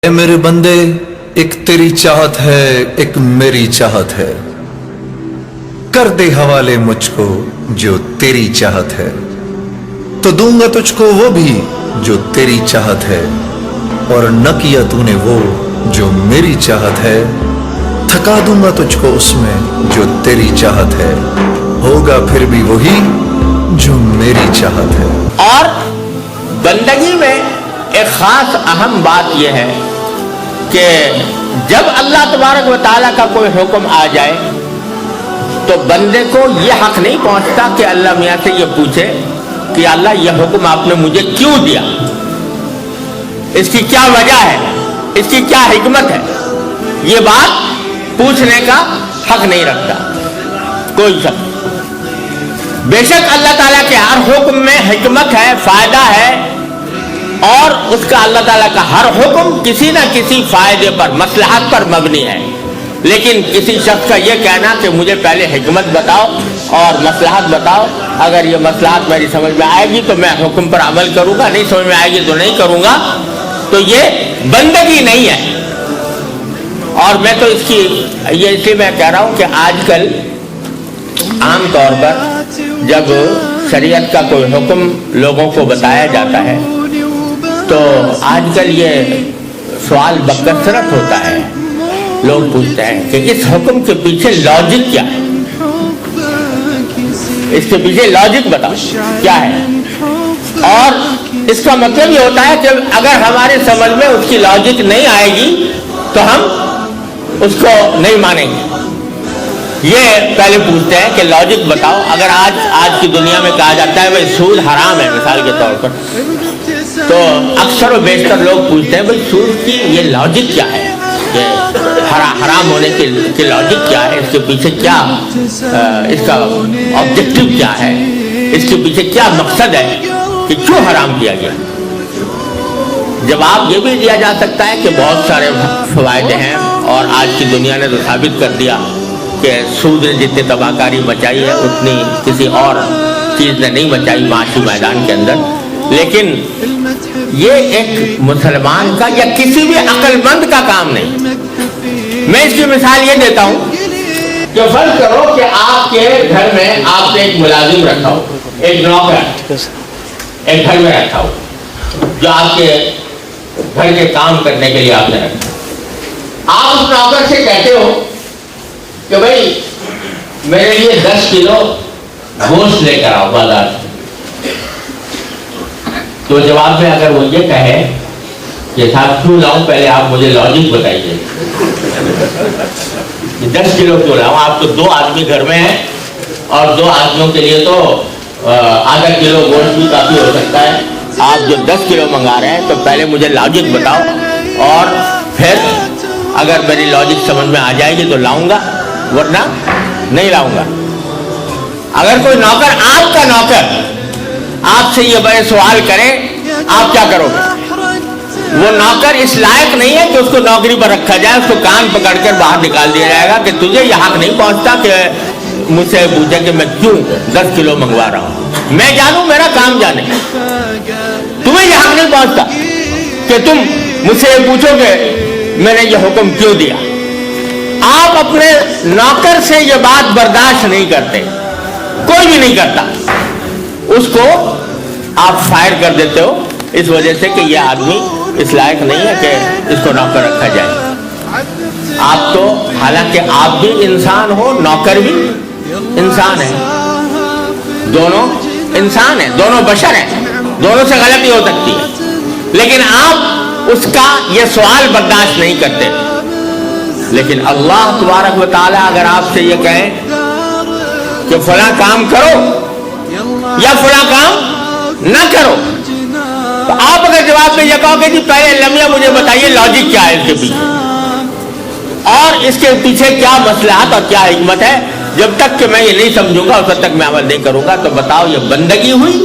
اے میرے بندے، ایک تیری چاہت ہے، ایک میری چاہت ہے، کر دے حوالے مجھ کو جو تیری چاہت ہے، تو دوں گا تجھ کو وہ بھی جو تیری چاہت ہے، اور نہ کیا تو نے وہ جو میری چاہت ہے، تھکا دوں گا تجھ کو اس میں جو تیری چاہت ہے، ہوگا پھر بھی وہی جو میری چاہت ہے۔ اور بندگی میں ایک خاص اہم بات یہ ہے کہ جب اللہ تبارک و تعالیٰ کا کوئی حکم آ جائے تو بندے کو یہ حق نہیں پہنچتا کہ اللہ میاں سے یہ پوچھے کہ اللہ یہ حکم آپ نے مجھے کیوں دیا، اس کی کیا وجہ ہے، اس کی کیا حکمت ہے، یہ بات پوچھنے کا حق نہیں رکھتا کوئی شخص۔ بے شک اللہ تعالیٰ کے ہر حکم میں حکمت ہے، فائدہ ہے، اور اس کا اللہ تعالیٰ کا ہر حکم کسی نہ کسی فائدے پر، مصلحت پر مبنی ہے، لیکن کسی شخص کا یہ کہنا کہ مجھے پہلے حکمت بتاؤ اور مصلحت بتاؤ، اگر یہ مصلحت میری سمجھ میں آئے گی تو میں حکم پر عمل کروں گا، نہیں سمجھ میں آئے گی تو نہیں کروں گا، تو یہ بندگی نہیں ہے۔ اور میں تو اس لیے میں کہہ رہا ہوں کہ آج کل عام طور پر جب شریعت کا کوئی حکم لوگوں کو بتایا جاتا ہے تو آج کل یہ سوال بکثرت ہوتا ہے، لوگ پوچھتے ہیں کہ اس حکم کے پیچھے لاجک کیا ہے، اس کے پیچھے لاجک بتاؤ کیا ہے، اور اس کا مطلب یہ ہوتا ہے کہ اگر ہماری سمجھ میں اس کی لاجک نہیں آئے گی تو ہم اس کو نہیں مانیں گے۔ یہ پہلے پوچھتے ہیں کہ لاجک بتاؤ۔ اگر آج کی دنیا میں کہا جاتا ہے بھائی سود حرام ہے مثال کے طور پر، تو اکثر و بیشتر لوگ پوچھتے ہیں بھائی سود کی یہ لاجک کیا ہے، کہ حرام ہونے کی لاجک کیا ہے، اس کے پیچھے کیا، اس کا آبجیکٹو کیا ہے، اس کے پیچھے کیا مقصد ہے کہ کیوں حرام کیا گیا۔ جواب یہ بھی دیا جا سکتا ہے کہ بہت سارے فوائد ہیں، اور آج کی دنیا نے تو ثابت کر دیا کہ سود نے جتنی تباہ کاری مچائی ہے اتنی کسی اور چیز نے نہیں مچائی معاشی میدان کے اندر، لیکن یہ ایک مسلمان کا یا کسی بھی عقل مند کا کام نہیں۔ میں اس کی مثال یہ دیتا ہوں کہ فرض کرو کہ آپ کے گھر میں آپ نے ایک ملازم رکھا ہو، ایک نوکر ایک گھر میں رکھا ہو جو آپ کے گھر کے کام کرنے کے لیے آپ نے رکھا۔ آپ اس نوکر سے کہتے ہو کہ بھائی میرے لیے 10 کلو گوشت لے کر آؤ بازار سے، تو جواب میں اگر وہ یہ کہے کہ صاحب کیوں لاؤں، پہلے آپ مجھے لاجک بتائیے، 10 کلو کیوں لاؤں، آپ تو 2 آدمی گھر میں ہیں اور 2 آدمیوں کے لیے تو آدھا کلو گوشت بھی کافی ہو سکتا ہے، آپ جو 10 کلو منگا رہے ہیں تو پہلے مجھے لاجک بتاؤ، اور پھر اگر میری لاجک سمجھ میں آ جائے گی تو لاؤں گا، ورنہ نہیں لاؤں گا۔ اگر کوئی نوکر، آپ کا نوکر آپ سے یہ بڑے سوال کرے، آپ کیا کرو گے؟ وہ نوکر اس لائق نہیں ہے کہ اس کو نوکری پر رکھا جائے، اس کو کان پکڑ کر باہر نکال دیا جائے گا کہ تجھے یہ حق نہیں پہنچتا کہ مجھ سے پوچھے کہ میں کیوں 10 کلو منگوا رہا ہوں، میں جانوں، میرا کام جانے، تمہیں یہ حق نہیں پہنچتا کہ تم مجھ سے یہ پوچھو کہ میں نے یہ حکم کیوں دیا۔ آپ اپنے نوکر سے یہ بات برداشت نہیں کرتے، کوئی بھی نہیں کرتا، اس کو آپ فائر کر دیتے ہو اس وجہ سے کہ یہ آدمی اس لائق نہیں ہے کہ اس کو نوکر رکھا جائے۔ آپ تو حالانکہ آپ بھی انسان ہو، نوکر بھی انسان ہے، دونوں انسان ہیں، دونوں بشر ہیں، دونوں سے غلطی ہو سکتی ہے، لیکن آپ اس کا یہ سوال برداشت نہیں کرتے۔ لیکن اللہ تبارک و تعالیٰ اگر آپ سے یہ کہیں کہ فلاں کام کرو یا فلاں کام نہ کرو، تو آپ اگر جواب میں یہ کہو کہ جی پہلے لمحہ مجھے بتائیے لاجک کیا ہے اس کے پیچھے، اور اس کے پیچھے کیا مصلحت اور کیا حکمت ہے، جب تک کہ میں یہ نہیں سمجھوں گا اس وقت تک میں عمل نہیں کروں گا، تو بتاؤ یہ بندگی ہوئی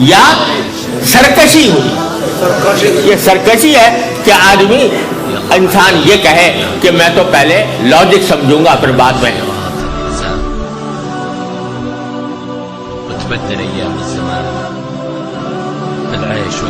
یا سرکشی ہوئی؟ یہ سرکشی ہے کہ آدمی انسان یہ کہے کہ میں تو پہلے لاجک سمجھوں گا پھر بعد میں۔ وتبدل أيام الزمان العيش